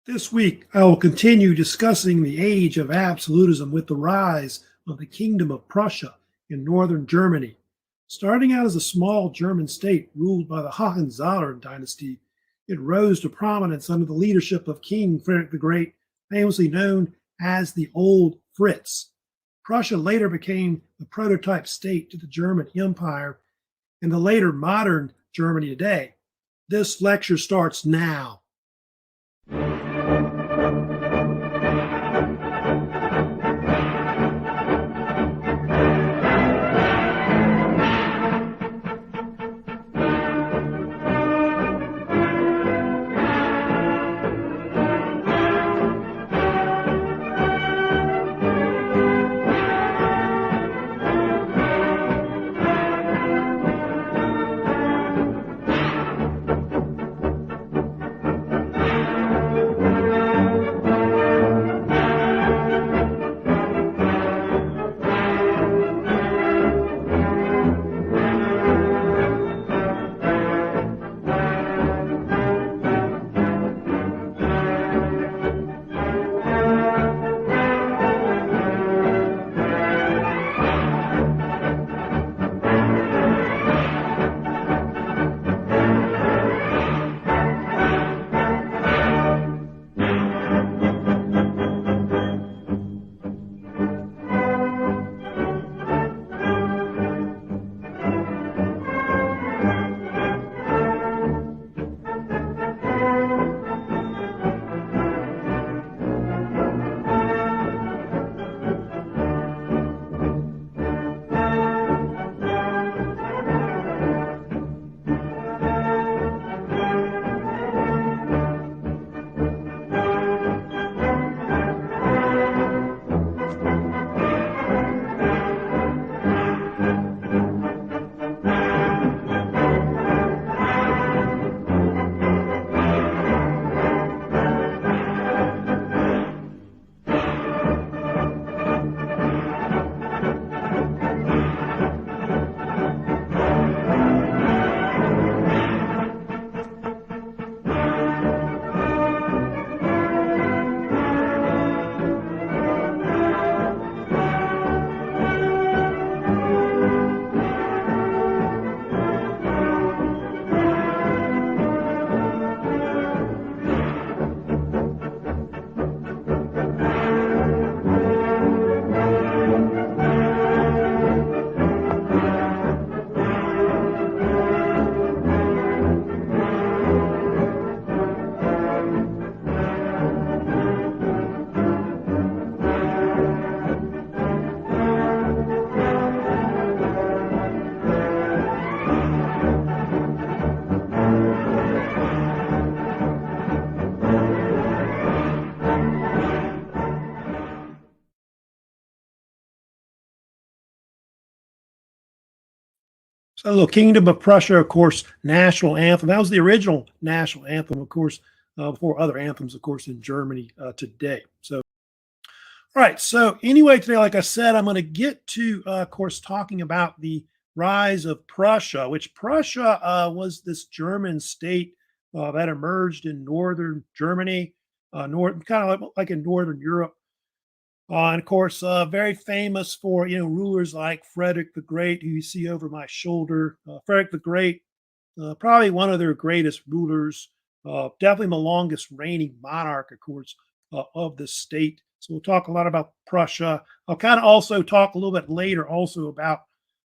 This week, I will continue discussing the age of absolutism with the rise of the Kingdom of Prussia in northern Germany. Starting out as a small German state ruled by the Hohenzollern dynasty, it rose to prominence under the leadership of King Frederick the Great, famously known as the Old Fritz. Prussia later became the prototype state to the German Empire and the later modern Germany today. This lecture starts now. So the Kingdom of Prussia, of course, national anthem. That was the original national anthem, of course, before other anthems, of course, in Germany today. So, all right. So anyway, today, like I said, I'm going to get to, of course, talking about the rise of Prussia, which Prussia was this German state that emerged in northern Germany, kind of like in northern Europe. And of course, very famous for rulers like Frederick the Great, who you see over my shoulder. Frederick the Great, probably one of their greatest rulers, definitely the longest reigning monarch, of course, of the state. So we'll talk a lot about Prussia. I'll kind of also talk a little bit later also about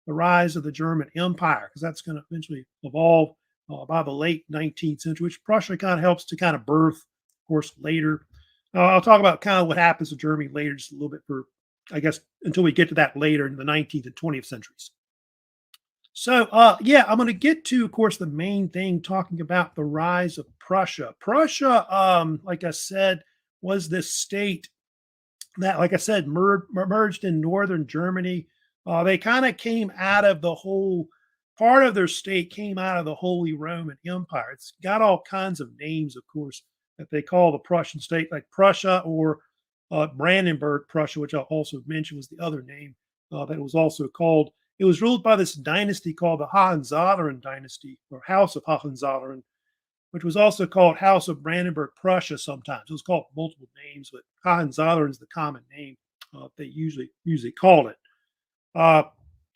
the rise of the German Empire, because that's going to eventually evolve by the late 19th century, which Prussia kind of helps to kind of birth, of course, later. I'll talk about kind of what happens to Germany later, just a little bit for, I guess, until we get to that later in the 19th and 20th centuries. So, yeah, I'm going to get to, of course, the main thing, talking about the rise of Prussia. Prussia, like I said, was this state that, like I said, merged in northern Germany. They kind of came out of the whole part of their state came out of the Holy Roman Empire. It's got all kinds of names, of course, that they call the Prussian state, like Prussia or Brandenburg Prussia, which I'll also mention was the other name that it was also called. It was ruled by this dynasty called the Hohenzollern dynasty, or House of Hohenzollern. which was also called House of Brandenburg Prussia sometimes. It was called multiple names, but Hohenzollern is the common name they usually called it. Uh,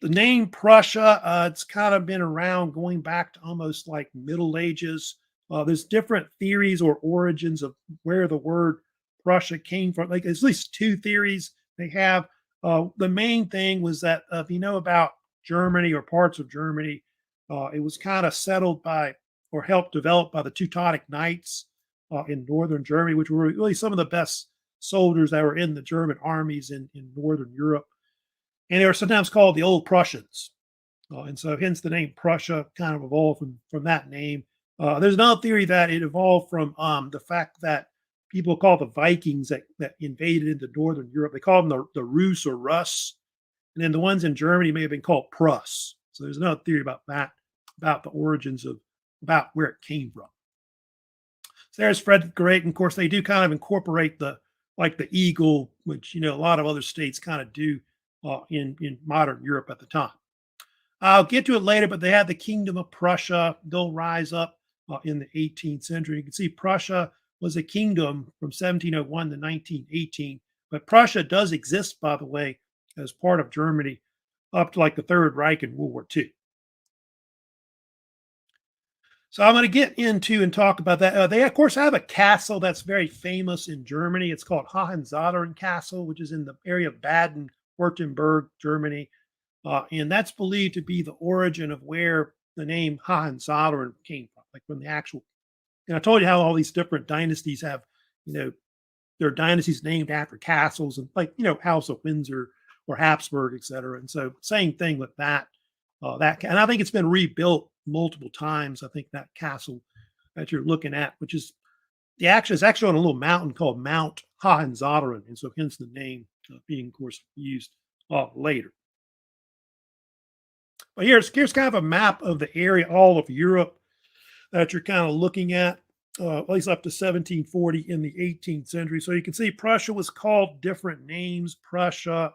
the name Prussia, it's kind of been around going back to almost like Middle Ages. There's different theories or origins of where the word Prussia came from. Like there's at least two theories they have. The main thing was that if you know about Germany or parts of Germany, it was kind of settled by or helped develop by the Teutonic Knights in northern Germany, which were really some of the best soldiers that were in the German armies in northern Europe. And they were sometimes called the Old Prussians. And so hence the name Prussia kind of evolved from that name. There's another theory that it evolved from the fact that people call the Vikings that invaded into northern Europe, they called them the Rus or Russ. And then the ones in Germany may have been called Pruss. So there's another theory about that, about the origins of, about where it came from. So there's Frederick the Great. And of course, they do kind of incorporate the eagle, which, a lot of other states kind of do in modern Europe at the time. I'll get to it later, but they had the Kingdom of Prussia. They'll rise up in the 18th century. You can see Prussia was a kingdom from 1701 to 1918. But Prussia does exist, by the way, as part of Germany up to like the Third Reich and World War II. So I'm going to get into and talk about that. They, of course, have a castle that's very famous in Germany. It's called Hohenzollern Castle, which is in the area of Baden-Württemberg, Germany. And that's believed to be the origin of where the name Hohenzollern came from, like from the actual. And I told you how all these different dynasties have, their dynasties named after castles and like, House of Windsor or Habsburg, et cetera. And so same thing with that. And I think it's been rebuilt multiple times. I think that castle that you're looking at, which is is actually on a little mountain called Mount Hohenzollern, and so hence the name being, of course, used later. But here's kind of a map of the area, all of Europe, that you're kind of looking at least up to 1740 in the 18th century. So you can see Prussia was called different names. Prussia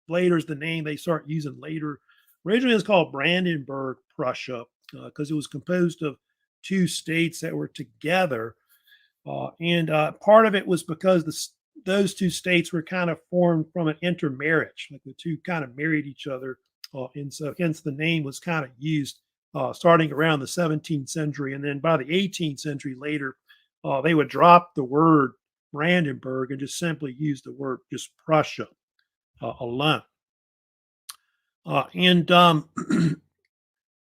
later is the name they start using later. Originally, it was called Brandenburg Prussia because it was composed of two states that were together. And part of it was because those two states were kind of formed from an intermarriage, like the two kind of married each other. And so hence the name was kind of used starting around the 17th century. And then by the 18th century later, they would drop the word Brandenburg and just simply use the word just Prussia alone. And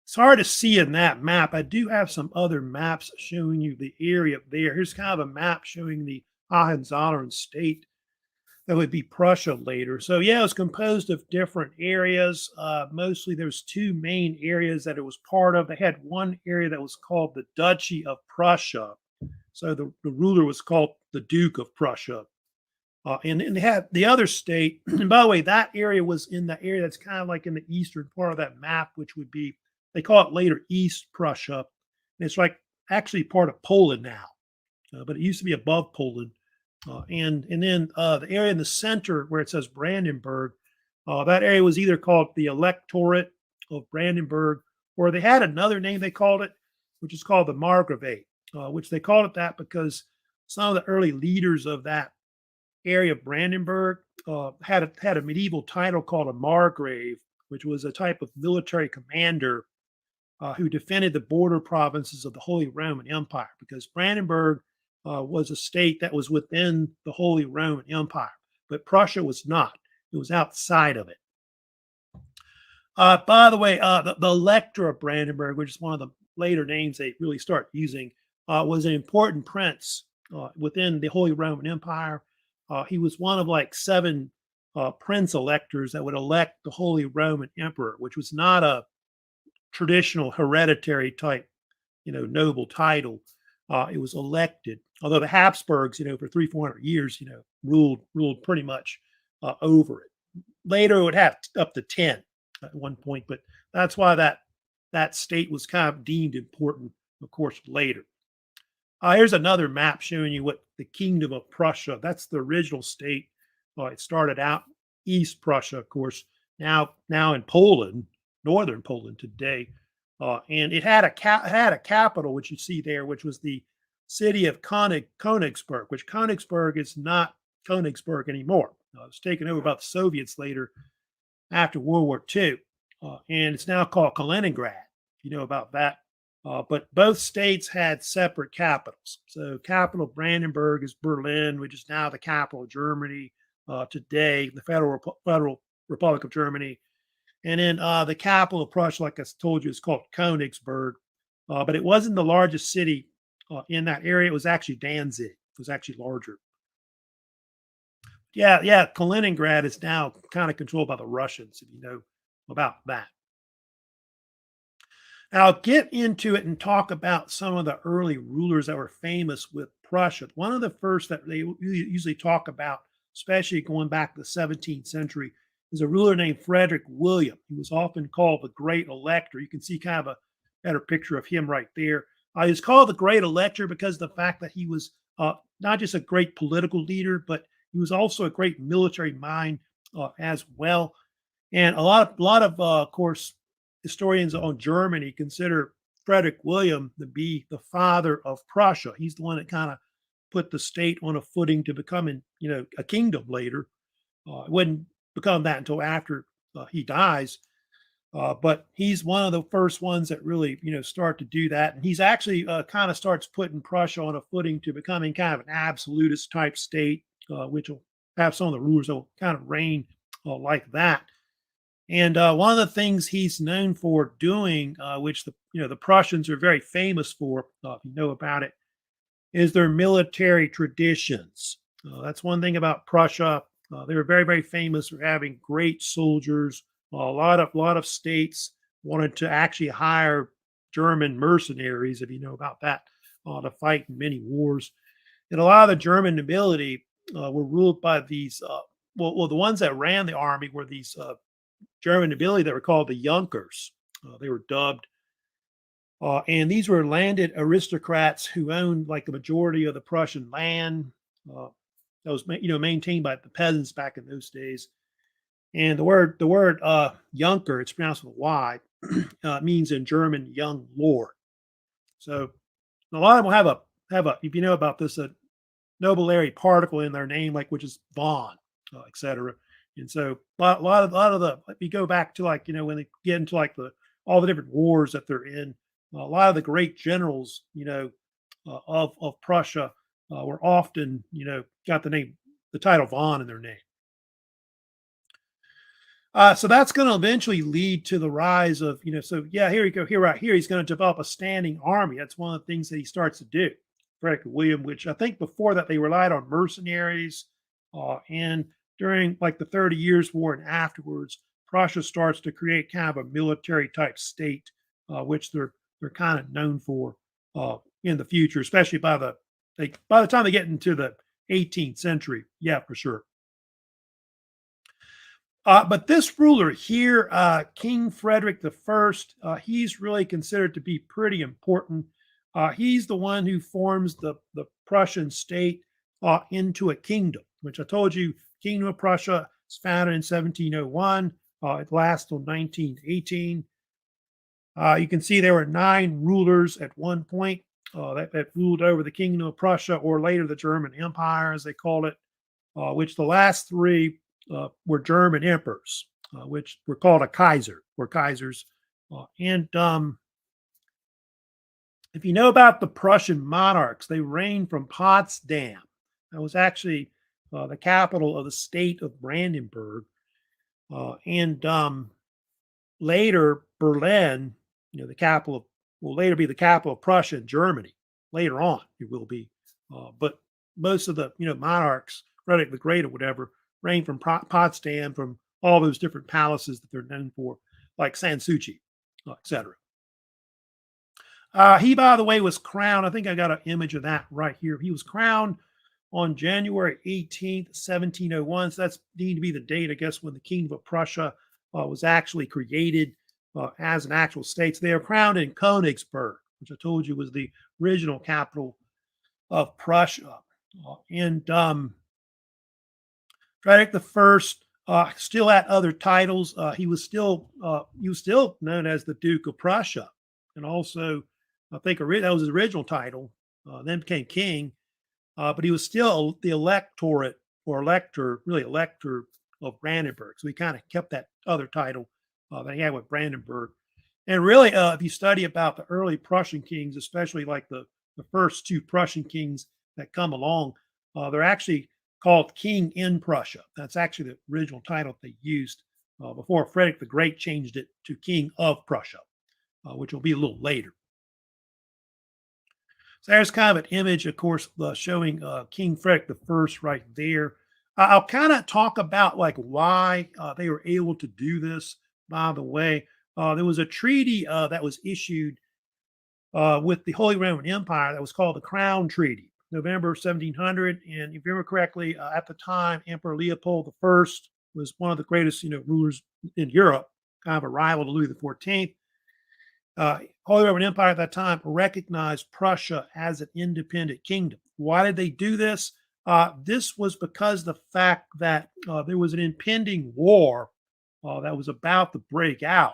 it's hard to see in that map. I do have some other maps showing you the area there. Here's kind of a map showing the Hohenzollern state that would be Prussia later. So yeah, it was composed of different areas. Mostly there's two main areas that it was part of. They had one area that was called the Duchy of Prussia. So the ruler was called the Duke of Prussia. And they had the other state, and by the way, that area was in the area that's kind of like in the eastern part of that map, which would be, they call it later East Prussia. And it's like actually part of Poland now, but it used to be above Poland. And then the area in the center where it says Brandenburg, that area was either called the Electorate of Brandenburg, or they had another name they called it, which is called the Margravate, which they called it that because some of the early leaders of that area of Brandenburg had a medieval title called a Margrave, which was a type of military commander who defended the border provinces of the Holy Roman Empire, because Brandenburg was a state that was within the Holy Roman Empire, but Prussia was not. It was outside of it. By the way, the Elector of Brandenburg, which is one of the later names they really start using, was an important prince within the Holy Roman Empire. He was one of like 7 prince electors that would elect the Holy Roman Emperor, which was not a traditional hereditary type, noble title. It was elected, although the Habsburgs, for 300-400 years, ruled pretty much over it. Later, it would have up to 10 at one point, but that's why that state was kind of deemed important, of course, later. Here's another map showing you what the Kingdom of Prussia, that's the original state. It started out East Prussia, of course, now in Poland, northern Poland today. and it had a capital, which you see there, which was the city of Königsberg, which Königsberg is not Königsberg anymore. It was taken over by the Soviets later after World War II, and it's now called Kaliningrad. If you know about that. But both states had separate capitals. So, capital of Brandenburg is Berlin, which is now the capital of Germany today, the Federal Republic of Germany. And then the capital of Prussia, like I told you, is called Königsberg. But it wasn't the largest city in that area. It was actually Danzig. It was actually larger. Yeah, yeah. Kaliningrad is now kind of controlled by the Russians, if you know about that. Now, I'll get into it and talk about some of the early rulers that were famous with Prussia. One of the first that they usually talk about, especially going back to the 17th century, is a ruler named Frederick William. He was often called the Great Elector. You can see kind of a better picture of him right there. He was called the Great Elector because of the fact that he was not just a great political leader, but he was also a great military mind as well. And of course, historians on Germany consider Frederick William to be the father of Prussia. He's the one that kind of put the state on a footing to becoming, a kingdom later. It wouldn't become that until after he dies. But he's one of the first ones that really, start to do that. And he's actually kind of starts putting Prussia on a footing to becoming kind of an absolutist type state, which will have some of the rulers that will kind of reign like that. And one of the things he's known for doing, which the Prussians are very famous for, if you know about it, is their military traditions. That's one thing about Prussia. They were very, very famous for having great soldiers. A lot of states wanted to actually hire German mercenaries, if you know about that, to fight in many wars. And a lot of the German nobility were ruled by these. The ones that ran the army were these German nobility that were called the Junkers. They were dubbed. And these were landed aristocrats who owned like the majority of the Prussian land that was maintained by the peasants back in those days. And the word Junker, it's pronounced with a Y, means in German young lord. So a lot of them will have a if you know about this, a nobiliary particle in their name, like which is von, etc. And so a lot of the if you go back to when they get into all the different wars that they're in, a lot of the great generals of Prussia were often got the title von in their name. So that's going to eventually lead to the rise of here you go here right here he's going to develop a standing army. That's one of the things that he starts to do. Frederick William, which I think before that they relied on mercenaries, and during the 30 Years' War and afterwards, Prussia starts to create kind of a military type state, which they're kind of known for in the future, especially by the time they get into the 18th century. Yeah, for sure. But this ruler here, King Frederick the First, he's really considered to be pretty important. He's the one who forms the Prussian state into a kingdom, which I told you, Kingdom of Prussia was founded in 1701. It lasts till 1918. You can see there were 9 rulers at one point that ruled over the Kingdom of Prussia, or later the German Empire, as they called it, which the last 3 were German emperors, which were called a Kaiser, or Kaisers. And if you know about the Prussian monarchs, they reigned from Potsdam. That was actually the capital of the state of Brandenburg. And later, Berlin, the capital will later be the capital of Prussia and Germany. Later on, it will be. But most of the monarchs, Frederick the Great or whatever, reigned from Potsdam, from all those different palaces that they're known for, like Sanssouci, etc. He, by the way, was crowned. I think I got an image of that right here. He was crowned on January 18th, 1701. So that's deemed to be the date, I guess, when the Kingdom of Prussia was actually created as an actual state. So they were crowned in Königsberg, which I told you was the original capital of Prussia. And Frederick the First still had other titles. He was still known as the Duke of Prussia. and also I think that was his original title. Then became king, but he was still the electorate or elector, really elector of Brandenburg. So he kind of kept that other title that he had with Brandenburg. And really, if you study about the early Prussian kings, especially like the first two Prussian kings that come along, they're actually called King in Prussia. That's actually the original title they used before Frederick the Great changed it to King of Prussia, which will be a little later. So there's kind of an image, of course, showing King Frederick the First right there. I'll kind of talk about like why they were able to do this. By the way, there was a treaty that was issued with the Holy Roman Empire that was called the Crown Treaty, November 1700. And if you remember correctly, at the time, Emperor Leopold the First was one of the greatest, rulers in Europe, kind of a rival to Louis the 14th. Holy Roman Empire at that time recognized Prussia as an independent kingdom. Why did they do this? This was because the fact that there was an impending war that was about to break out,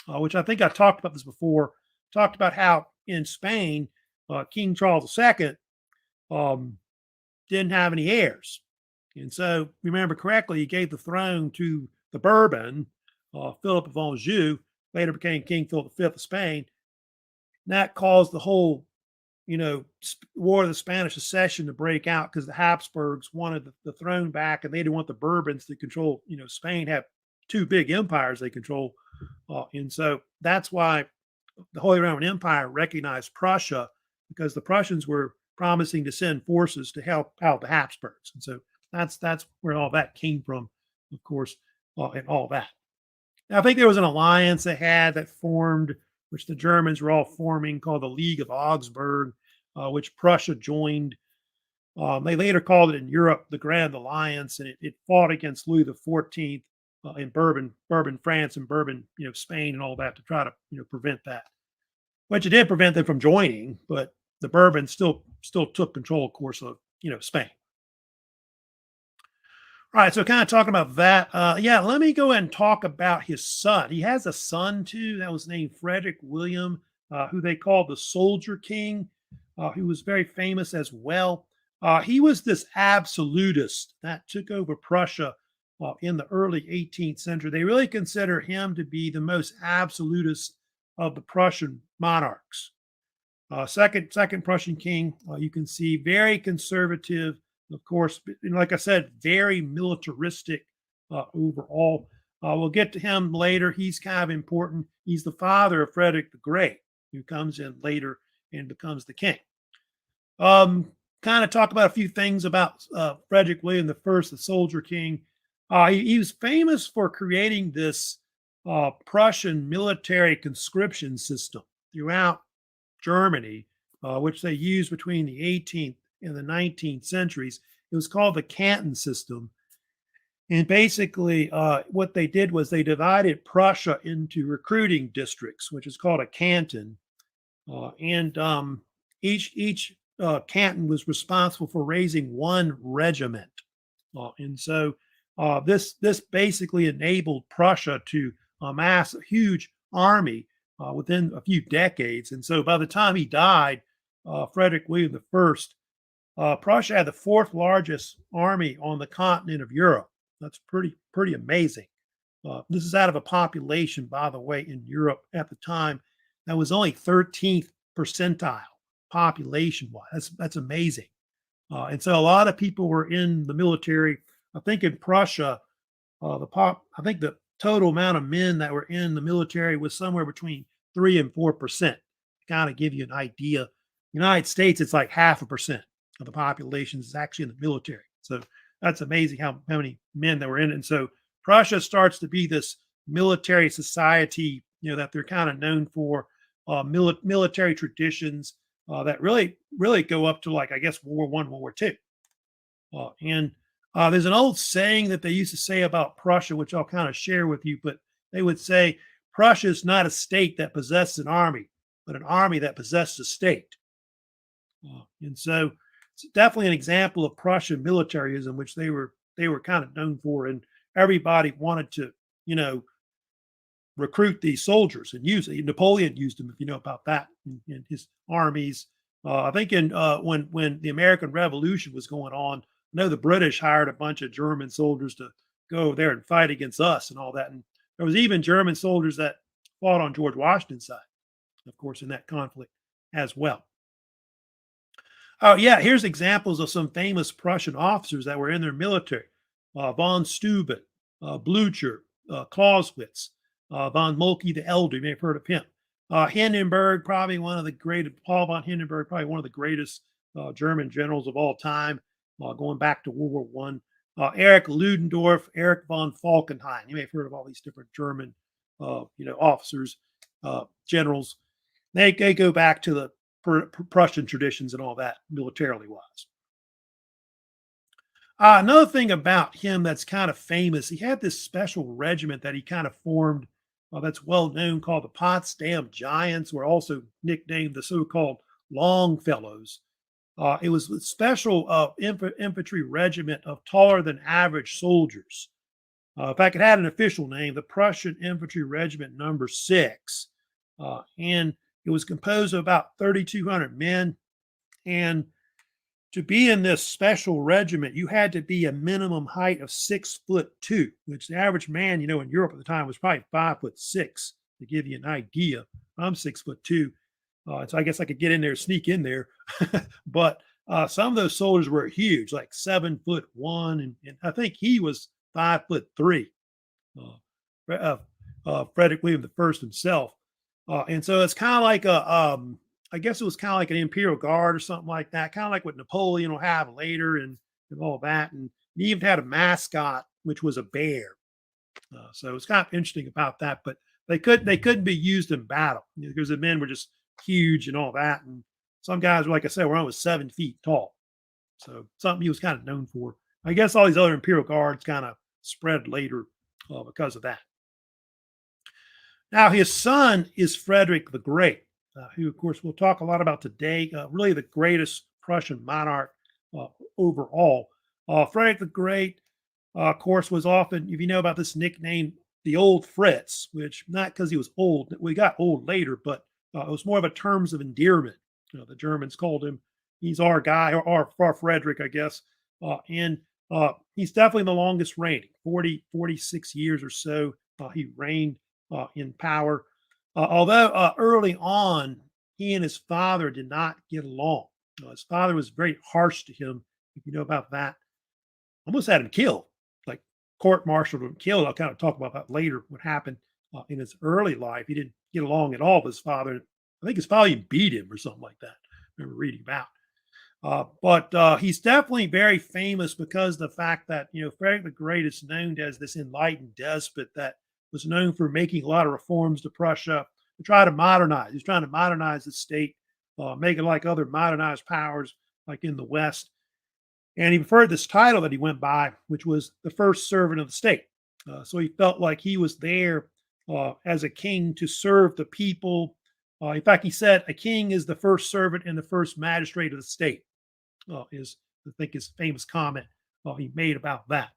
which I think I talked about this before. Talked about how in Spain, King Charles II didn't have any heirs. And so, remember correctly, he gave the throne to the Bourbon, Philip of Anjou, later became King Philip V of Spain. And that caused the whole, War of the Spanish Succession to break out because the Habsburgs wanted the throne back, and they didn't want the Bourbons to control. Spain had two big empires they control, and so that's why the Holy Roman Empire recognized Prussia, because the Prussians were promising to send forces to help out the Habsburgs, and so that's where all that came from, of course, and all that. Now, I think there was an alliance they had that formed, which the Germans were all forming, called the League of Augsburg, which Prussia joined. They later called it in Europe the Grand Alliance, and it fought against Louis the 14th in Bourbon, France, and Bourbon, Spain, and all that to try to, prevent that. Which it did prevent them from joining, but the Bourbons still took control, of course, of Spain. All right, so kind of talking about that. Let me go ahead and talk about his son. He has a son too that was named Frederick William, who they called the Soldier King, who was very famous as well. He was this absolutist that took over Prussia in the early 18th century. They really consider him to be the most absolutist of the Prussian monarchs. Second Prussian king, you can see very conservative, of course, and like I said, very militaristic overall. We'll get to him later. He's kind of important. He's the father of Frederick the Great, who comes in later and becomes the king. Kind of talk about a few things about Frederick William the First, the Soldier King. He was famous for creating this Prussian military conscription system throughout Germany, which they used between the 18th and the 19th centuries. It was called the canton system. And basically, what they did was they divided Prussia into recruiting districts, which is called a canton. Each canton was responsible for raising one regiment. And so this basically enabled Prussia to amass a huge army within a few decades. And so by the time he died, Frederick William I, Prussia had the fourth largest army on the continent of Europe. That's pretty amazing. This is out of a population, by the way, in Europe at the time that was only 13th percentile population-wise. That's amazing. And so a lot of people were in the military. I think in Prussia, I think the total amount of men that were in the military was somewhere between 3 and 4%. To kind of give you an idea. United States, it's like 0.5% of the population is actually in the military. So that's amazing how many men that were in it. And so Prussia starts to be this military society, that they're kind of known for, military traditions that really go up to, like, I guess, World War I, World War II. And there's an old saying that they used to say about Prussia, which I'll kind of share with you, but they would say, Prussia is not a state that possesses an army, but an army that possesses a state. And so it's definitely an example of Prussian militarism, which they were kind of known for, and everybody wanted to, recruit these soldiers and use it. Napoleon used them, if you know about that, in his armies. I think in when the American Revolution was going on, I know the British hired a bunch of German soldiers to go over there and fight against us and all that. And there was even German soldiers that fought on George Washington's side, of course, in that conflict as well. Oh, yeah, here's examples of some famous Prussian officers that were in their military. Von Steuben, Blucher, Clausewitz, von Moltke the Elder. You may have heard of him. Hindenburg, probably one of the greatest, Paul von Hindenburg, probably one of the greatest German generals of all time, going back to World War One. Erich Ludendorff, Erich von Falkenhayn. You may have heard of all these different German, officers, generals. They go back to the Prussian traditions and all that, militarily wise. Another thing about him that's kind of famous, he had this special regiment that he kind of formed that's well known called the Potsdam Giants, were also nicknamed the so-called Longfellows. It was a special infantry regiment of taller than average soldiers. In fact, it had an official name, the Prussian Infantry Regiment Number 6. And it was composed of about 3,200 men. And to be in this special regiment, you had to be a minimum height of 6'2", which the average man, in Europe at the time was probably 5'6", to give you an idea. I'm 6'2", so I guess I could get in there, sneak in there. But some of those soldiers were huge, like 7'1", and I think he was 5'3". Frederick William the First himself, and so it's kind of like I guess it was kind of like an Imperial Guard or something like that, kind of like what Napoleon will have later and all that. And he even had a mascot, which was a bear. So it's kind of interesting about that. But they couldn't be used in battle because the men were just huge and all that. And some guys, like I said, were almost 7 feet tall. So something he was kind of known for. I guess all these other Imperial Guards kind of spread later because of that. Now, his son is Frederick the Great. Who, of course, we'll talk a lot about today, really the greatest Prussian monarch overall. Frederick the Great, of course, was often, if you know about this nickname, the Old Fritz, which not because he was old, we got old later, but it was more of a terms of endearment. The Germans called him, he's our guy, or our Frederick, I guess. And he's definitely the longest reigning, 46 years or so. He reigned in power. Although early on, he and his father did not get along. His father was very harsh to him, if you know about that. Almost had him killed, like court-martialed him, killed. I'll kind of talk about that later, what happened in his early life. He didn't get along at all with his father. I think his father even beat him or something like that. I remember reading about. But he's definitely very famous because of the fact that, Frederick the Great is known as this enlightened despot that was known for making a lot of reforms to Prussia to try to modernize. He's trying to modernize the state, make it like other modernized powers like in the West. And he preferred this title that he went by, which was the first servant of the state. So he felt like he was there as a king to serve the people. In fact, he said a king is the first servant and the first magistrate of the state, is I think his famous comment he made about that.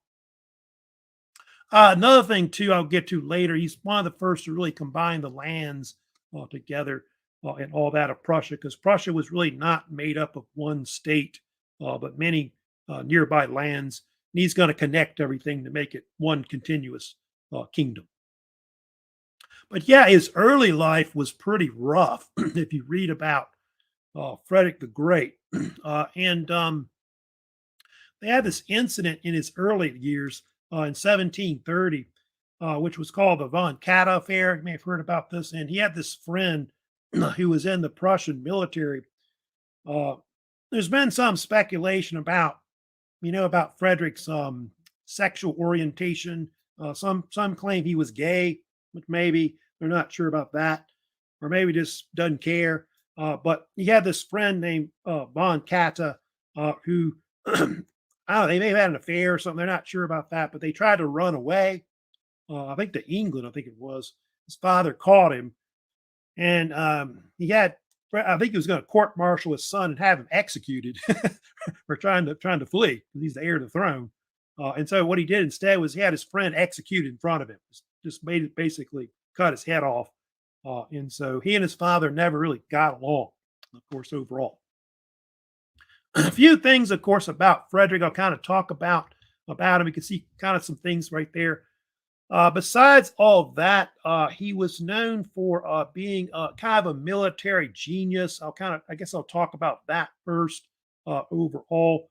Another thing, too, I'll get to later, he's one of the first to really combine the lands together and all that of Prussia, because Prussia was really not made up of one state, but many nearby lands. And he's going to connect everything to make it one continuous kingdom. But yeah, his early life was pretty rough if you read about Frederick the Great. And they had this incident in his early years in 1730, which was called the Von Katta affair. You may have heard about this. And he had this friend who was in the Prussian military. There's been some speculation about, about Frederick's sexual orientation. Some claim he was gay, but maybe they're not sure about that, or maybe just doesn't care. But he had this friend named Von Katta who I don't know, they may have had an affair or something. They're not sure about that, but they tried to run away. I think to England, I think it was. His father caught him, and I think he was going to court-martial his son and have him executed for trying to flee. He's the heir to the throne. And so what he did instead was he had his friend executed in front of him. Just made it basically cut his head off. And so he and his father never really got along, of course, overall. A few things, of course, about Frederick I'll kind of talk about him. You can see kind of some things right there. Besides all of that, he was known for being kind of a military genius. I guess I'll talk about that first overall.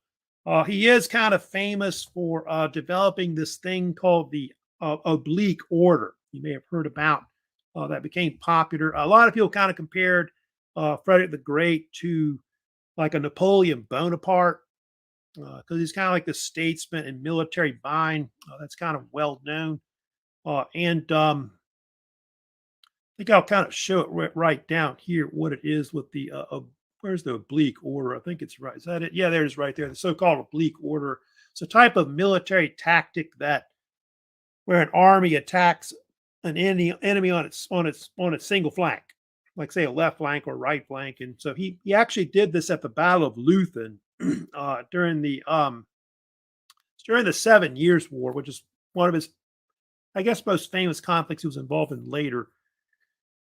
He is kind of famous for developing this thing called the oblique order. You may have heard about that became popular. A lot of people kind of compared Frederick the Great to like a Napoleon Bonaparte because he's kind of like the statesman and military mind that's kind of well known. And I think I'll kind of show it right down here what it is with the where's the oblique order? I think it's right. Is that it? Yeah, there it is right there. The so-called oblique order. It's a type of military tactic that where an army attacks an enemy on its single flank, like say a left flank or right flank. And so he actually did this at the Battle of Leuthen during the 7 Years' War, which is one of his, I guess, most famous conflicts he was involved in later.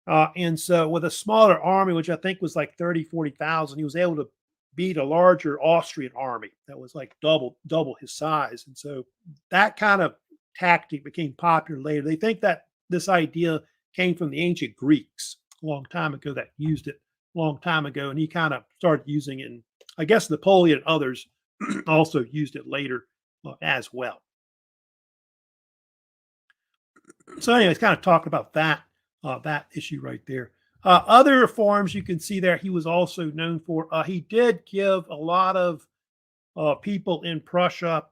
And so with a smaller army, which I think was like 40,000, he was able to beat a larger Austrian army that was like double his size. And so that kind of tactic became popular later. They think that this idea came from the ancient Greeks a long time ago that used it a long time ago. And he kind of started using it. And I guess Napoleon and others also used it later as well. So anyways, kind of talking about that issue right there. Other reforms you can see there he was also known for. He did give a lot of people in Prussia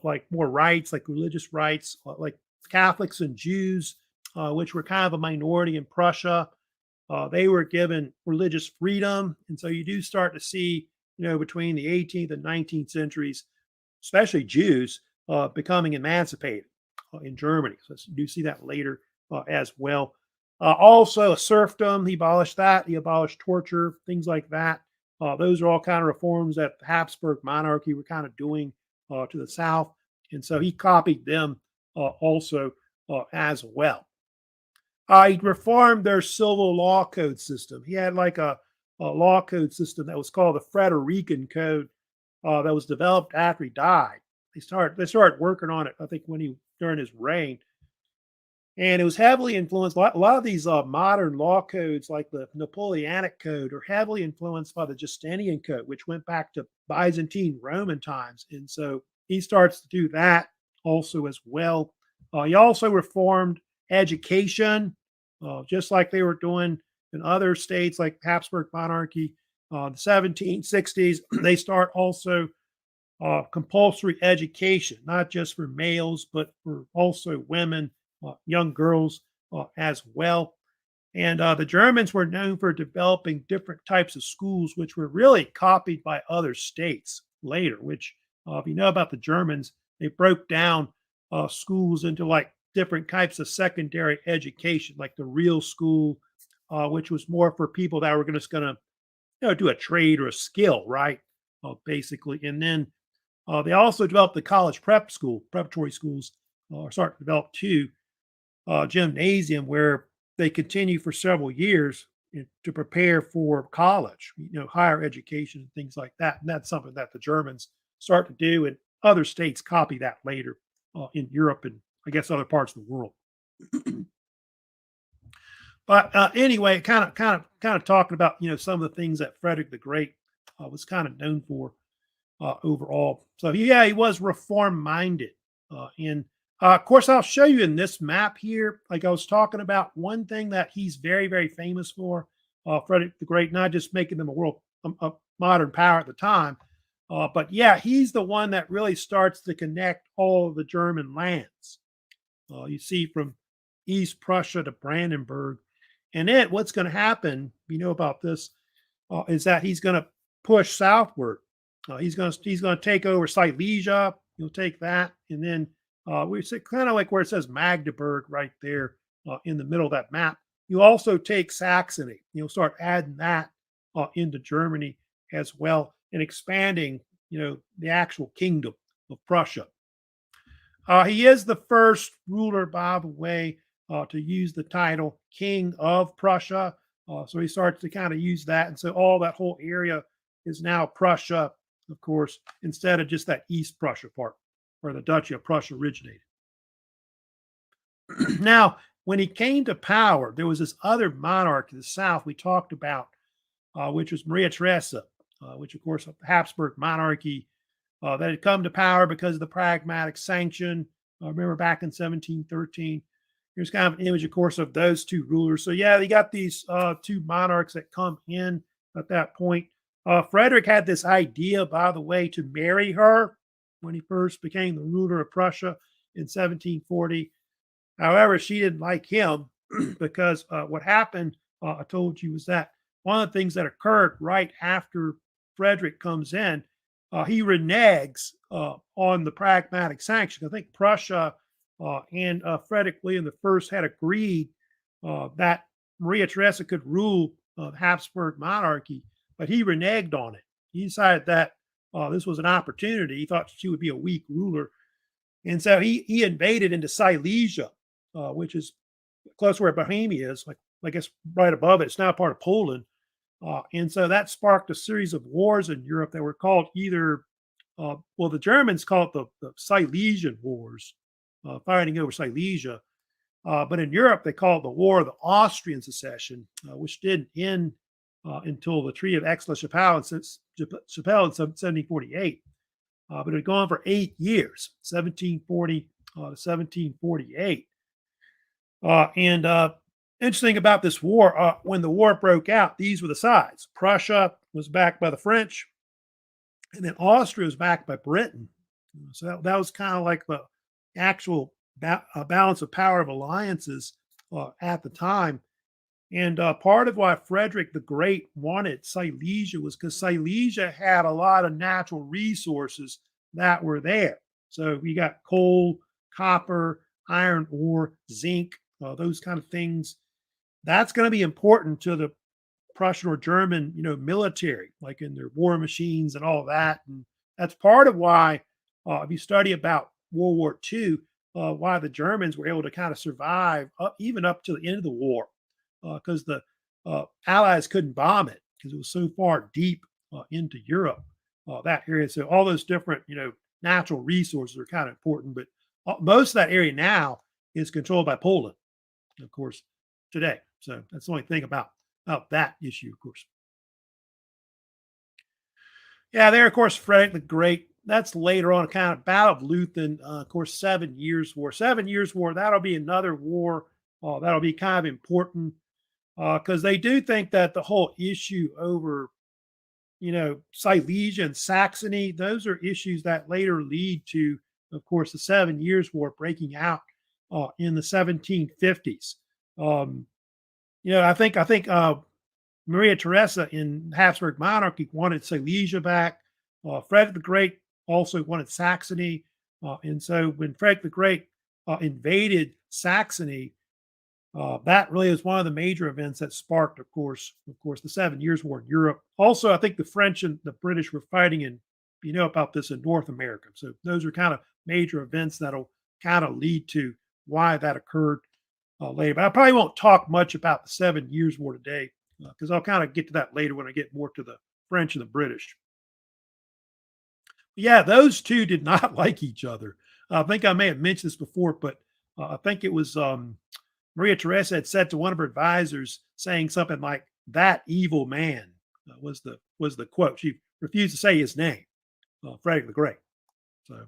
like more rights, like religious rights, like Catholics and Jews, which were kind of a minority in Prussia. They were given religious freedom. And so you do start to see, between the 18th and 19th centuries, especially Jews, becoming emancipated in Germany. So you do see that later as well. Also, serfdom, he abolished that. He abolished torture, things like that. Those are all kind of reforms that the Habsburg monarchy were kind of doing to the south. And so he copied them also as well. He reformed their civil law code system. He had like a law code system that was called the Frederican Code that was developed after he died. They started working on it, I think, during his reign. And it was heavily influenced. A lot of these modern law codes, like the Napoleonic Code, are heavily influenced by the Justinian Code, which went back to Byzantine Roman times. And so he starts to do that also as well. He also reformed education, just like they were doing in other states like Habsburg monarchy. The 1760s, they start also compulsory education, not just for males, but for also women, young girls as well. And the Germans were known for developing different types of schools, which were really copied by other states later, which, if you know about the Germans, they broke down schools into like different types of secondary education, like the real school, which was more for people that were just going to do a trade or a skill, right? Basically. And then they also developed the college preparatory schools are starting to develop too. Gymnasium where they continue for several years to prepare for college, higher education and things like that. And that's something that the Germans start to do, and other states copy that later in Europe and I guess other parts of the world. But anyway, kind of talking about some of the things that Frederick the Great was kind of known for overall. So he was reform minded, and of course, I'll show you in this map here, like I was talking about, one thing that he's very, very famous for, Frederick the Great, not just making them a modern power at the time, but yeah, he's the one that really starts to connect all of the German lands. You see from East Prussia to Brandenburg. And then what's going to happen, about this, is that he's going to push southward. He's going to take over Silesia. He'll take that, and then we see kind of like where it says Magdeburg right there in the middle of that map. You also take Saxony. You'll start adding that into Germany as well and expanding, the actual kingdom of Prussia. He is the first ruler, by the way, to use the title King of Prussia. So he starts to kind of use that. And so all that whole area is now Prussia, of course, instead of just that East Prussia part where the Duchy of Prussia originated. Now, when he came to power, there was this other monarch in the south we talked about, which was Maria Theresa, which, of course, the Habsburg monarchy that had come to power because of the Pragmatic Sanction. Remember back in 1713. Here's kind of an image, of course, of those two rulers. So, yeah, you got these two monarchs that come in at that point. Frederick had this idea, by the way, to marry her when he first became the ruler of Prussia in 1740. However, she didn't like him because what happened, I told you, was that one of the things that occurred right after Frederick comes in, he reneges on the Pragmatic Sanction. I think Prussia and Frederick William I had agreed that Maria Theresa could rule the Habsburg monarchy, but he reneged on it. He decided that this was an opportunity. He thought she would be a weak ruler. And so he invaded into Silesia, which is close where Bohemia is, like I guess right above it. It's now part of Poland. And so that sparked a series of wars in Europe that were called either, well, the Germans called it the Silesian Wars, fighting over Silesia. But in Europe, they called it the War of the Austrian Succession, which didn't end until the Treaty of Aix-la-Chapelle in 1748. But it had gone for 8 years, 1740 to 1748. And interesting about this war, when the war broke out, these were the sides. Prussia was backed by the French, and then Austria was backed by Britain. So that was kind of like the actual balance of power of alliances at the time. And part of why Frederick the Great wanted Silesia was because Silesia had a lot of natural resources that were there. So we got coal, copper, iron ore, zinc, those kind of things. That's going to be important to the Prussian or German, military, like in their war machines and all that. And that's part of why, if you study about World War II, why the Germans were able to kind of survive even up to the end of the war, because the Allies couldn't bomb it because it was so far deep into Europe, that area. So all those different, natural resources are kind of important. But most of that area now is controlled by Poland, of course, today. So that's the only thing about that issue, of course. Yeah, there, of course, Frederick the Great. That's later on, kind of Battle of Leuthen, of course, 7 Years' War. 7 Years' War, that'll be another war that'll be kind of important because they do think that the whole issue over, Silesia and Saxony, those are issues that later lead to, of course, the 7 Years' War breaking out in the 1750s. I think Maria Theresa in Habsburg monarchy wanted Silesia back. Frederick the Great also wanted Saxony. And so when Frederick the Great invaded Saxony, that really is one of the major events that sparked, of course, the 7 Years' War in Europe. Also, I think the French and the British were fighting about this in North America. So those are kind of major events that'll kind of lead to why that occurred later. But I probably won't talk much about the 7 Years' War today because I'll kind of get to that later when I get more to the French and the British. Yeah, those two did not like each other. I think I may have mentioned this before, but I think it was Maria Theresa had said to one of her advisors, saying something like "that evil man" was the quote. She refused to say his name, Frederick the Great. So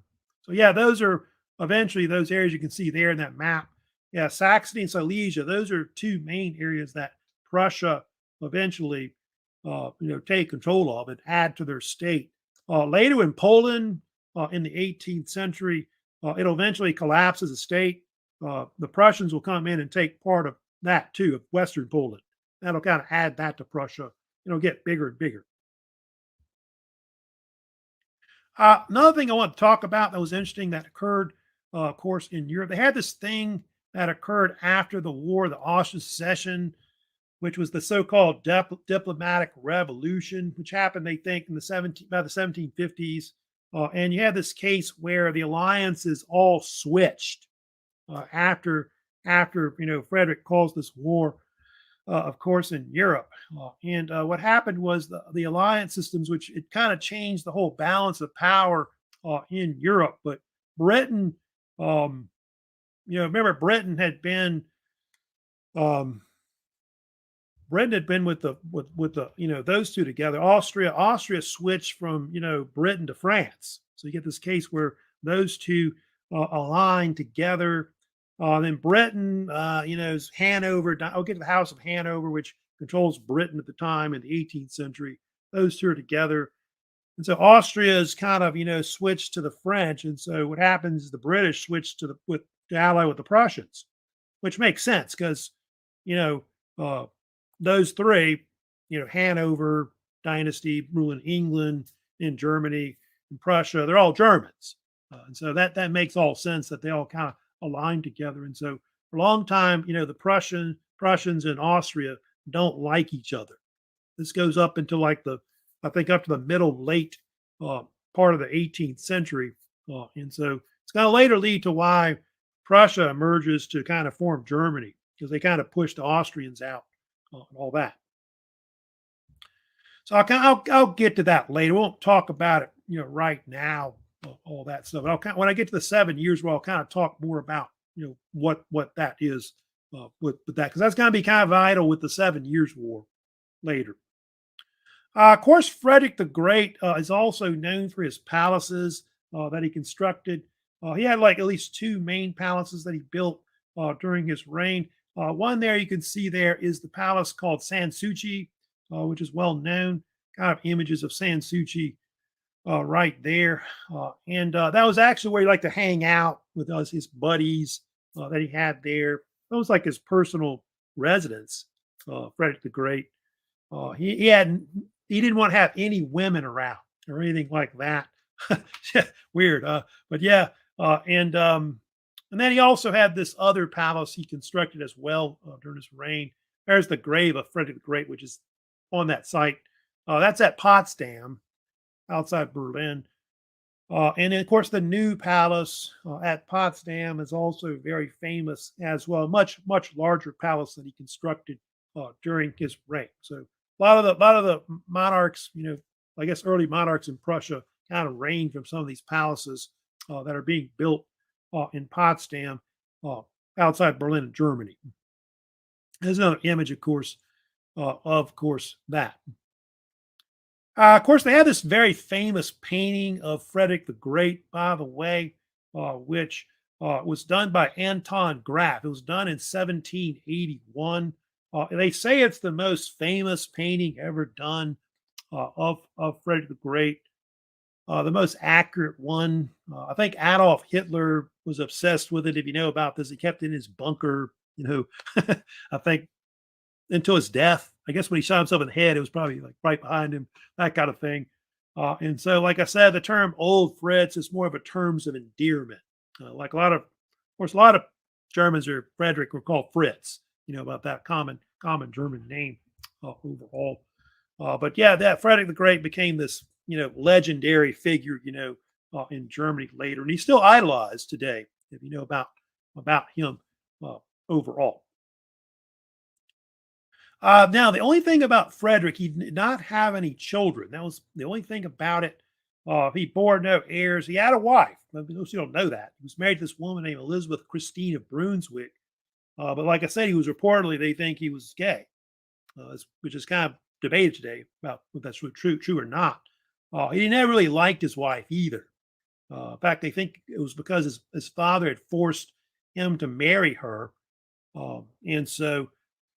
yeah, those are eventually those areas you can see there in that map. Yeah, Saxony and Silesia; those are two main areas that Prussia eventually, take control of and add to their state. Later in Poland, in the 18th century, it'll eventually collapse as a state. The Prussians will come in and take part of that too, of Western Poland. That'll kind of add that to Prussia. It'll get bigger and bigger. Another thing I want to talk about that was interesting that occurred, of course, in Europe. They had this thing that occurred after the war, the Austrian Succession, which was the so-called diplomatic revolution, which happened, they think, in by the 1750s. And you had this case where the alliances all switched after after Frederick caused this war, of course, in Europe. And what happened was the alliance systems, which it kind of changed the whole balance of power in Europe. But Britain, um, remember um, Britain had been with the those two together. Austria switched from Britain to France. So you get this case where those two align together. Then Britain, is Hanover. I'll get to the House of Hanover, which controls Britain at the time in the 18th century. Those two are together, and so Austria is kind of switched to the French. And so what happens is the British switch to ally with the Prussians, which makes sense because you know uh, those three, Hanover Dynasty ruling England, in Germany, and Prussia, they're all Germans, and so that makes all sense that they all kind of align together. And so for a long time, the Prussians and Austria don't like each other. This goes up until like I think up to the middle late uh, part of the 18th century, and so it's going to later lead to why Prussia emerges to kind of form Germany because they kind of pushed the Austrians out and all that. So I'll get to that later. We won't talk about it, right now, all that stuff. But when I get to the 7 Years' War, I'll kind of talk more about, what that is with that, because that's going to be kind of vital with the 7 Years' War later. Of course, Frederick the Great is also known for his palaces that he constructed. He had like at least two main palaces that he built during his reign. One there you can see there is the palace called Sanssouci, which is well known. Kind of images of Sanssouci right there. And that was actually where he liked to hang out with his buddies that he had there. That was like his personal residence, Frederick the Great. He didn't want to have any women around or anything like that. Weird, but yeah. And then he also had this other palace he constructed as well during his reign. There's the grave of Frederick the Great, which is on that site. That's at Potsdam, outside Berlin. And then, of course, the new palace at Potsdam is also very famous as well. Much larger palace that he constructed during his reign. So a lot of the monarchs, I guess early monarchs in Prussia, kind of reigned from some of these palaces that are being built in Potsdam, outside Berlin in Germany. There's another image, of course, that. Of course, they had this very famous painting of Frederick the Great, by the way, which was done by Anton Graf. It was done in 1781. They say it's the most famous painting ever done of Frederick the Great. The most accurate one. I think Adolf Hitler was obsessed with it. If you know about this, he kept it in his bunker, I think until his death. I guess when he shot himself in the head, it was probably like right behind him, that kind of thing. And so, like I said, the term Old Fritz is more of a terms of endearment. Like of course, a lot of Germans or Frederick were called Fritz, about that common German name overall. But yeah, that Frederick the Great became this, legendary figure, in Germany later, and he's still idolized today. If you know about him overall. Now, the only thing about Frederick, he did not have any children. That was the only thing about it. He bore no heirs. He had a wife. Most you don't know that. He was married to this woman named Elizabeth Christine of Brunswick. But like I said, he was reportedly, they think he was gay, which is kind of debated today about whether that's true or not. He never really liked his wife either. In fact, they think it was because his father had forced him to marry her. And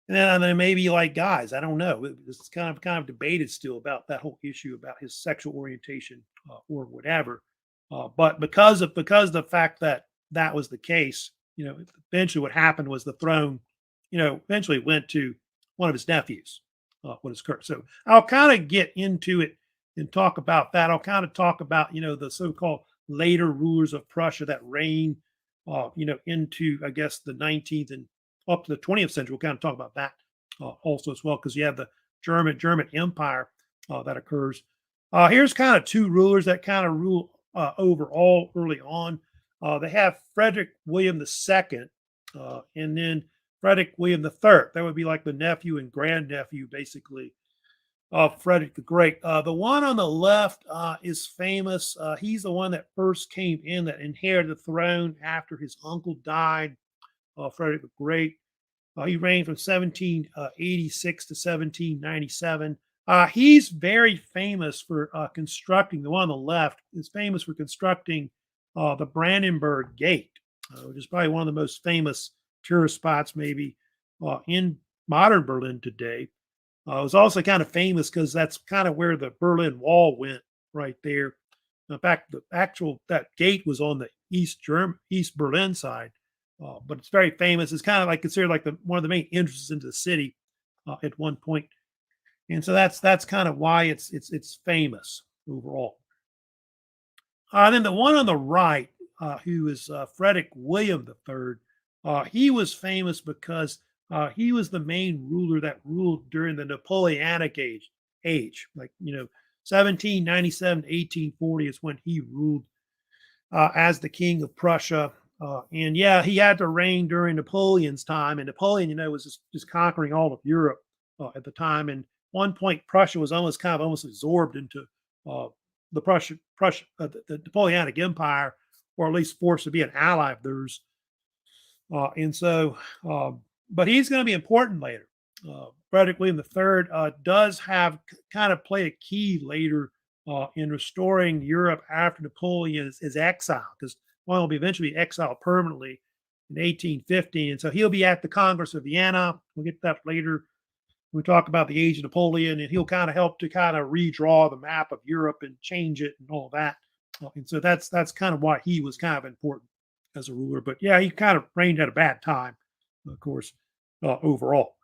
then maybe like guys, I don't know. It's kind of debated still about that whole issue about his sexual orientation or whatever. But because of the fact that that was the case, eventually what happened was the throne, eventually went to one of his nephews, what is current. So I'll kind of get into it and talk about that. I'll kind of talk about, the so-called later rulers of Prussia that reigned, into, I guess, the 19th and up to the 20th century. We'll kind of talk about that also as well, because you have the German Empire that occurs. Here's kind of two rulers that kind of rule overall early on. They have Frederick William II, And then Frederick William III. That would be like the nephew and grandnephew, basically, of Frederick the Great. The one on the left is famous. He's the one that first came in that inherited the throne after his uncle died, Frederick the Great. He reigned from 1786 to 1797. He's very famous for constructing, the one on the left is famous for constructing the Brandenburg Gate, which is probably one of the most famous tourist spots, maybe in modern Berlin today. It was also kind of famous because that's kind of where the Berlin Wall went, right there. In fact, that gate was on the East Berlin side, but it's very famous. It's kind of like considered like one of the main entrances into the city at one point, and so that's kind of why it's famous overall. Then the one on the right, who is Frederick William III, he was famous because he was the main ruler that ruled during the Napoleonic age. Like, 1797 to 1840 is when he ruled as the King of Prussia. And yeah, he had to reign during Napoleon's time. And Napoleon, was just conquering all of Europe at the time. And one point, Prussia was almost absorbed into the Napoleonic Empire, or at least forced to be an ally of theirs. But he's going to be important later. Frederick William III does have kind of play a key later in restoring Europe after Napoleon is exiled, because will be eventually exiled permanently in 1815. And so he'll be at the Congress of Vienna. We'll get to that later. We talk about the age of Napoleon, and he'll kind of help to kind of redraw the map of Europe and change it and all that. And so that's kind of why he was kind of important as a ruler. But yeah, he kind of reigned at a bad time, of course, overall.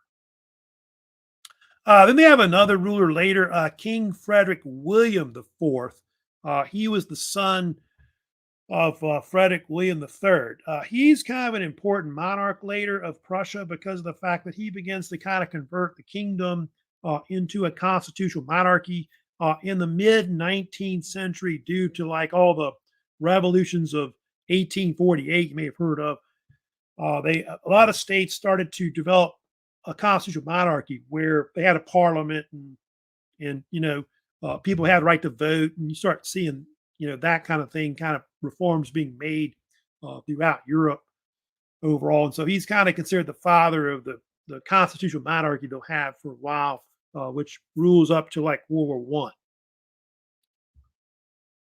Then they have another ruler later, King Frederick William IV. He was the son of Frederick William III. He's kind of an important monarch later of Prussia because of the fact that he begins to kind of convert the kingdom into a constitutional monarchy in the mid 19th century due to like all the revolutions of 1848 you may have heard of. A lot of states started to develop a constitutional monarchy where they had a parliament and people had the right to vote, and you start seeing that kind of thing, kind of reforms being made throughout Europe overall. And so he's kind of considered the father of the constitutional monarchy they'll have for a while, which rules up to like World War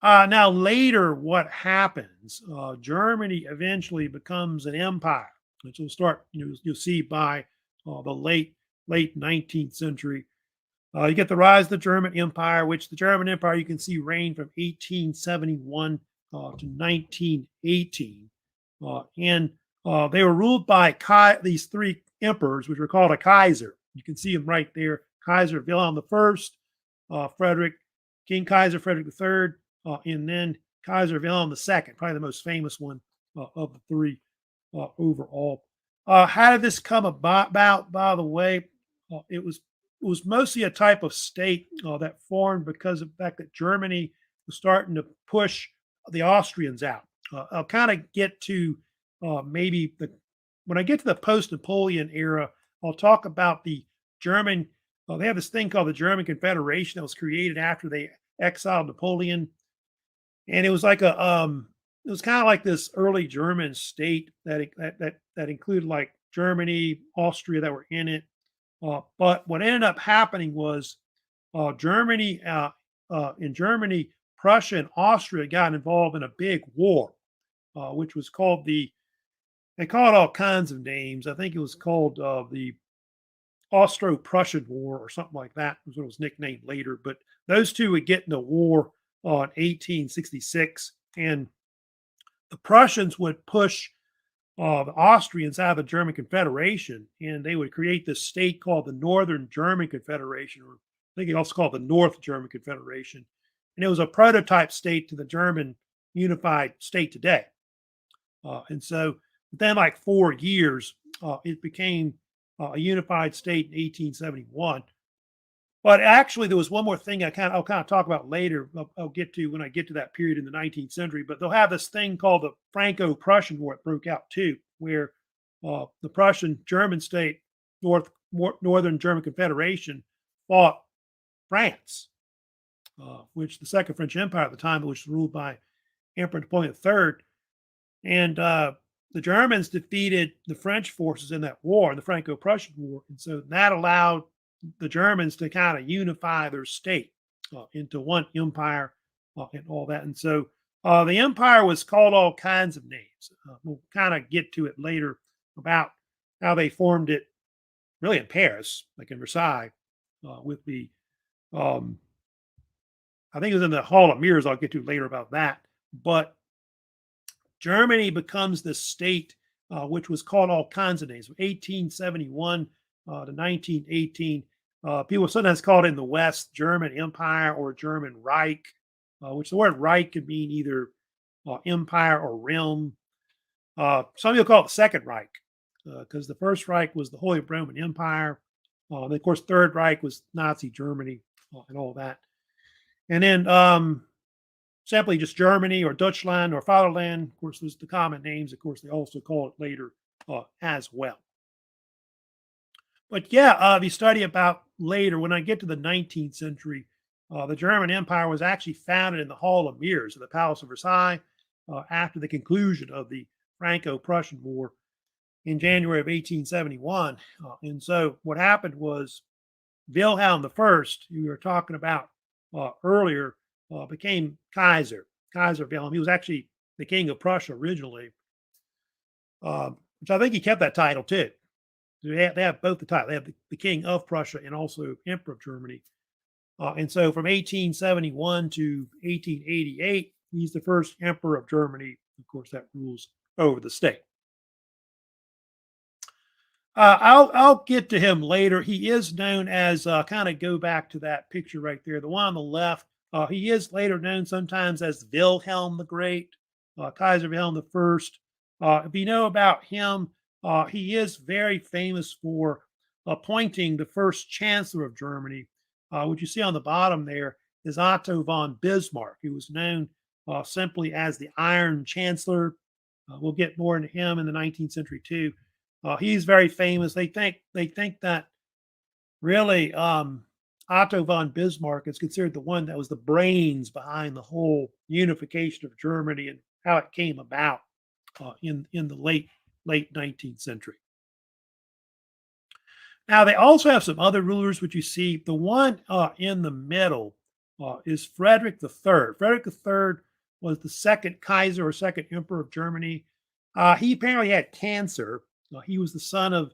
I. Now later, what happens? Germany eventually becomes an empire, which will start. You'll see by the late 19th century. You get the rise of the German Empire, which the German Empire you can see reigned from 1871 to 1918. And they were ruled by these three emperors, which were called a Kaiser. You can see them right there. Kaiser Wilhelm I, King Kaiser Frederick III, and then Kaiser Wilhelm II, probably the most famous one of the three overall. How did this come about, by the way? It was mostly a type of state that formed because of the fact that Germany was starting to push the Austrians out. I'll kind of get to when I get to the post-Napoleon era, I'll talk about the German. They have this thing called the German Confederation that was created after they exiled Napoleon, and it was like it was kind of like this early German state that included like Germany, Austria that were in it. But what ended up happening was Germany, Prussia and Austria got involved in a big war, which was called they call it all kinds of names. I think it was called the Austro-Prussian War or something like that, was what it was nicknamed later. But those two would get in a war in 1866, and the Prussians would push the Austrians out of the German Confederation, and they would create this state called the Northern German Confederation, or I think it also called the North German Confederation. And it was a prototype state to the German unified state today. And so within like 4 years, it became a unified state in 1871. But actually, there was one more thing I'll kind of talk about later. I'll get to when I get to that period in the 19th century. But they'll have this thing called the Franco-Prussian War that broke out too, where the Prussian German state, Northern German Confederation, fought France, which the Second French Empire at the time, which was ruled by Emperor Napoleon III. And the Germans defeated the French forces in that war, the Franco-Prussian War. And so that allowed the Germans to kind of unify their state into one empire and all that. And so the empire was called all kinds of names. We'll kind of get to it later about how they formed it really in Paris, like in Versailles, with the, I think it was in the Hall of Mirrors. I'll get to later about that. But Germany becomes the state which was called all kinds of names. From 1871 to 1918, people sometimes call it in the West German Empire or German Reich, which the word Reich could mean either empire or realm. Some people call it the Second Reich because the First Reich was the Holy Roman Empire. And of course, Third Reich was Nazi Germany and all that. And then simply just Germany or Deutschland or Fatherland. Of course, there's the common names. Of course, they also call it later as well. But yeah, if you study about later, when I get to the 19th century, the German Empire was actually founded in the Hall of Mirrors at the Palace of Versailles after the conclusion of the Franco-Prussian War in January of 1871. And so what happened was Wilhelm I, who we were talking about earlier, became Kaiser Wilhelm. He was actually the King of Prussia originally, which I think he kept that title too. They have both the title. They have the King of Prussia and also Emperor of Germany. And so from 1871 to 1888, he's the first Emperor of Germany. Of course, that rules over the state. I'll get to him later. He is known as, kind of go back to that picture right there, the one on the left. He is later known sometimes as Wilhelm the Great, Kaiser Wilhelm I. If you know about him, he is very famous for appointing the first Chancellor of Germany. What you see on the bottom there is Otto von Bismarck, who was known simply as the Iron Chancellor. We'll get more into him in the 19th century too. He's very famous. They think that really Otto von Bismarck is considered the one that was the brains behind the whole unification of Germany and how it came about in the late 19th century. Now they also have some other rulers, which you see. The one in the middle is Frederick III. Frederick III was the second Kaiser or second Emperor of Germany. He apparently had cancer. He was the son of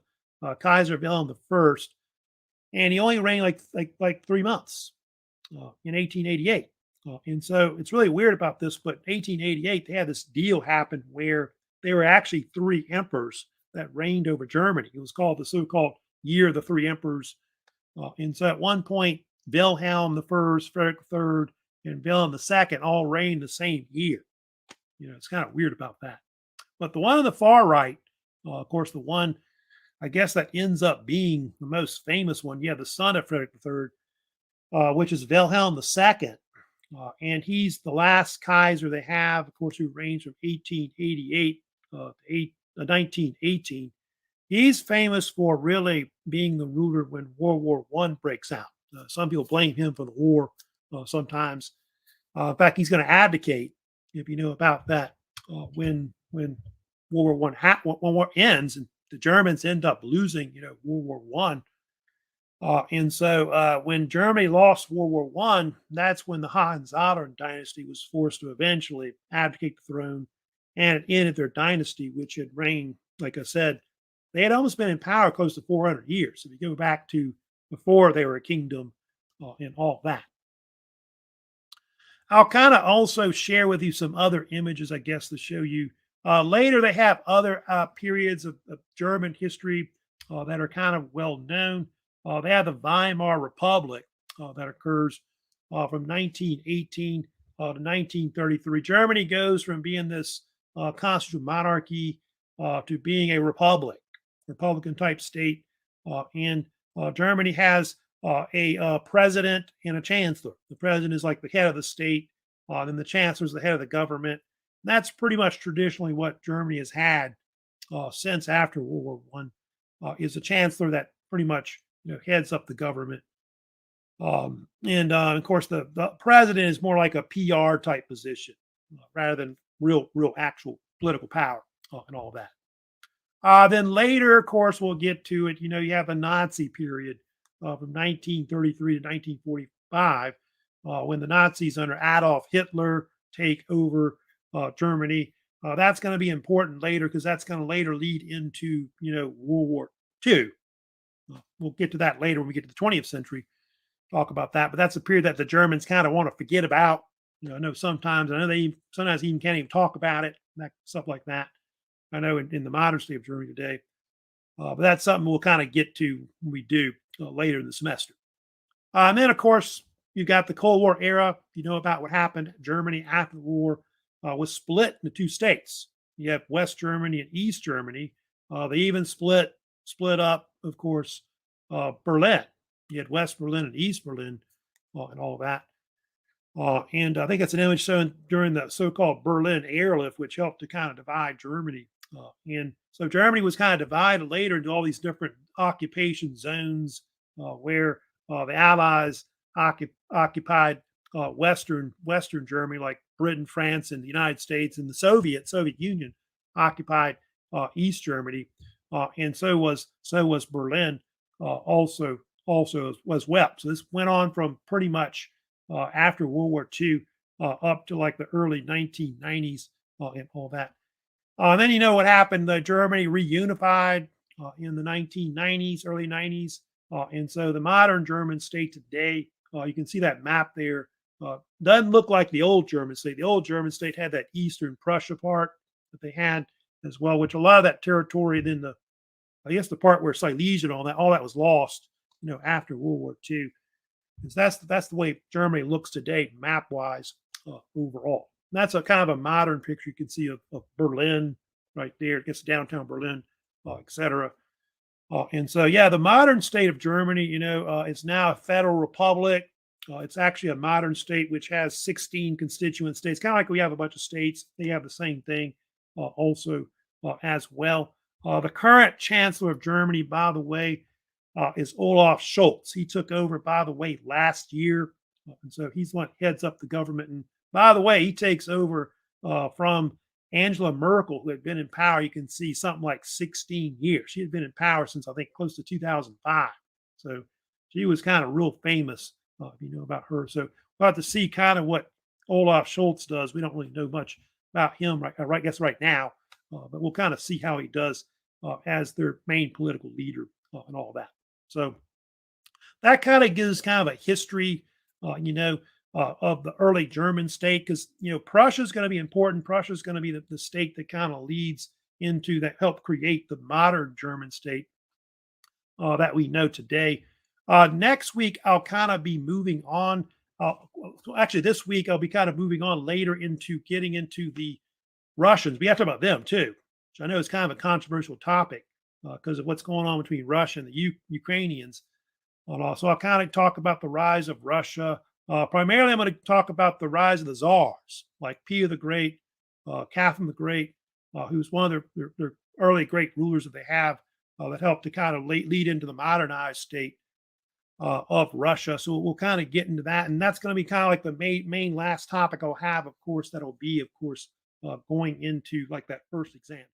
Kaiser Wilhelm I, and he only reigned like 3 months in 1888. And so it's really weird about this, but in 1888 they had this deal happen where there were actually 3 emperors that reigned over Germany. It was called the so-called Year of the Three Emperors. And so at one point, Wilhelm I, Frederick III, and Wilhelm II all reigned the same year. You know, it's kind of weird about that. But the one on the far right, of course, the one, I guess, that ends up being the most famous one, you have the son of Frederick III, which is Wilhelm II. And he's the last Kaiser they have, of course, who reigns from 1888 to 1918. He's famous for really being the ruler when World War I breaks out. Some people blame him for the war sometimes. In fact, he's going to abdicate, if you know about that, when World War I ends and the Germans end up losing, World War I. And so when Germany lost World War I, that's when the Hohenzollern dynasty was forced to eventually abdicate the throne, and it ended their dynasty, which had reigned, like I said, they had almost been in power close to 400 years. If you go back to before they were a kingdom and all that. I'll kind of also share with you some other images, I guess, to show you. Later, they have other periods of German history that are kind of well known. They have the Weimar Republic that occurs from 1918 to 1933. Germany goes from being this constitutional monarchy to being a Republican type state. And Germany has a president and a chancellor. The president is like the head of the state, then the chancellor is the head of the government. And that's pretty much traditionally what Germany has had since after World War I, is a chancellor that pretty much heads up the government. And of course, the president is more like a PR type position rather than real actual political power and all that. Then later, of course, we'll get to it. You have the Nazi period from 1933 to 1945, when the Nazis under Adolf Hitler take over Germany. That's going to be important later because that's going to later lead into World War II. We'll get to that later when we get to the 20th century. Talk about that, but that's a period that the Germans kind of want to forget about. I know they sometimes even can't even talk about it, stuff like that. I know in the modern state of Germany today, but that's something we'll kind of get to when we do later in the semester. And then, of course, you got the Cold War era. You know about what happened. Germany after the war was split into two states. You have West Germany and East Germany. They even split up, of course, Berlin. You had West Berlin and East Berlin and all that. And I think it's an image shown during the so-called Berlin airlift, which helped to kind of divide Germany. And so Germany was kind of divided later into all these different occupation zones where the Allies occupied Western Germany, like Britain, France, and the United States, and the Soviet Union occupied East Germany, and so was Berlin also as well. So this went on from pretty much after World War II up to like the early 1990s and all that. Then what happened. Germany reunified in the 1990s, early 90s. And so the modern German state today, you can see that map there, doesn't look like the old German state. The old German state had that Eastern Prussia part that they had as well, which a lot of that territory, then the part where Silesia and all that was lost, after World War II. Because that's the way Germany looks today, map wise, overall. And that's a kind of a modern picture you can see of Berlin right there. It gets downtown Berlin, etc. And so, the modern state of Germany, it's now a federal republic. It's actually a modern state which has 16 constituent states, kind of like we have a bunch of states. They have the same thing also as well. The current chancellor of Germany, by the way, is Olaf Scholz. He took over, by the way, last year. And so he's what heads up the government. And by the way, he takes over from Angela Merkel, who had been in power, you can see something like 16 years. She had been in power since, I think, close to 2005. So she was kind of real famous, if you know about her. So we'll have to see kind of what Olaf Scholz does. We don't really know much about him, right now. But we'll kind of see how he does as their main political leader and all that. So that kind of gives kind of a history, of the early German state, because Prussia is going to be important. Prussia is going to be the state that kind of leads into that, helped create the modern German state that we know today. Next week I'll kind of be moving on. Actually, this week I'll be kind of moving on later into getting into the Russians. We have to talk about them too, which I know is kind of a controversial topic because of what's going on between Russia and the Ukrainians. So I'll kind of talk about the rise of Russia. Primarily, I'm going to talk about the rise of the czars, like Peter the Great, Catherine the Great, who's one of their early great rulers that they have that helped to kind of lead into the modernized state of Russia. So we'll kind of get into that. And that's going to be kind of like the main last topic I'll have, of course, that'll be, of course, going into like that first exam.